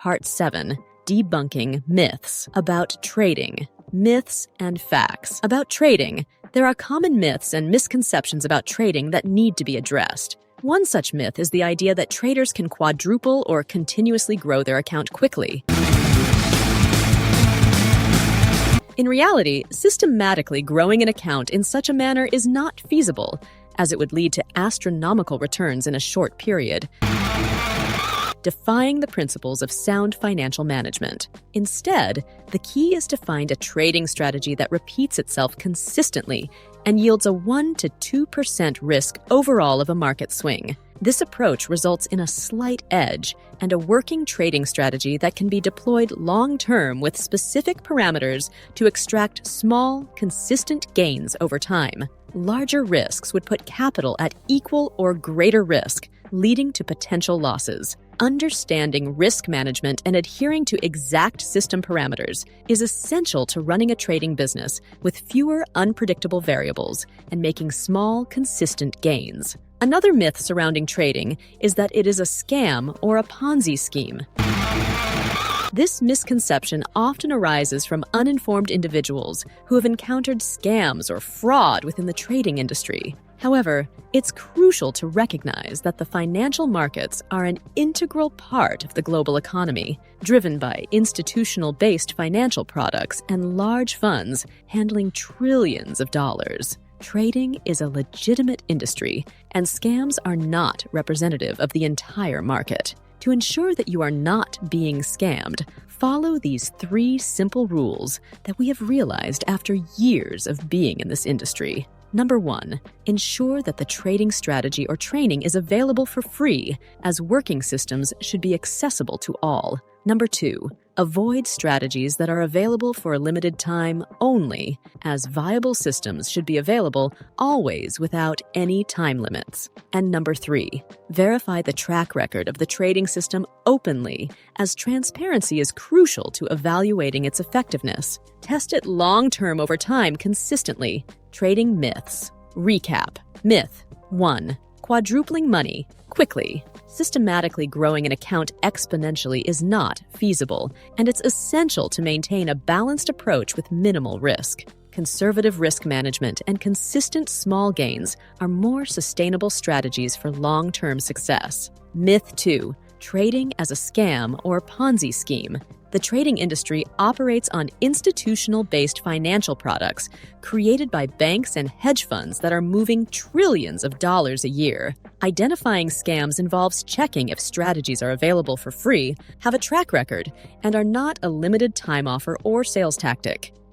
Part 7, Debunking Myths About Trading. Myths and Facts. About trading, there are common myths and misconceptions about trading that need to be addressed. One such myth is the idea that traders can quadruple or continuously grow their account quickly. In reality, systematically growing an account in such a manner is not feasible, as it would lead to astronomical returns in a short period, defying the principles of sound financial management. Instead, the key is to find a trading strategy that repeats itself consistently and yields a 1 to 2% risk overall of a market swing. This approach results in a slight edge and a working trading strategy that can be deployed long-term with specific parameters to extract small, consistent gains over time. Larger risks would put capital at equal or greater risk, leading to potential losses. Understanding risk management and adhering to exact system parameters is essential to running a trading business with fewer unpredictable variables and making small, consistent gains. Another myth surrounding trading is that it is a scam or a Ponzi scheme. This misconception often arises from uninformed individuals who have encountered scams or fraud within the trading industry. However, it's crucial to recognize that the financial markets are an integral part of the global economy, driven by institutional-based financial products and large funds handling trillions of dollars. Trading is a legitimate industry, and scams are not representative of the entire market. To ensure that you are not being scammed, follow these 3 simple rules that we have realized after years of being in this industry. Number 1, ensure that the trading strategy or training is available for free, as working systems should be accessible to all. Number 2, avoid strategies that are available for a limited time only, as viable systems should be available always without any time limits. And number 3, verify the track record of the trading system openly, as transparency is crucial to evaluating its effectiveness. Test it long-term over time consistently. Trading myths. Recap. Myth 1. Quadrupling money quickly. Systematically growing an account exponentially is not feasible, and it's essential to maintain a balanced approach with minimal risk. Conservative risk management and consistent small gains are more sustainable strategies for long-term success. Myth 2. Trading as a scam or Ponzi scheme. The trading industry operates on institutional-based financial products created by banks and hedge funds that are moving trillions of dollars a year. Identifying scams involves checking if strategies are available for free, have a track record, and are not a limited time offer or sales tactic.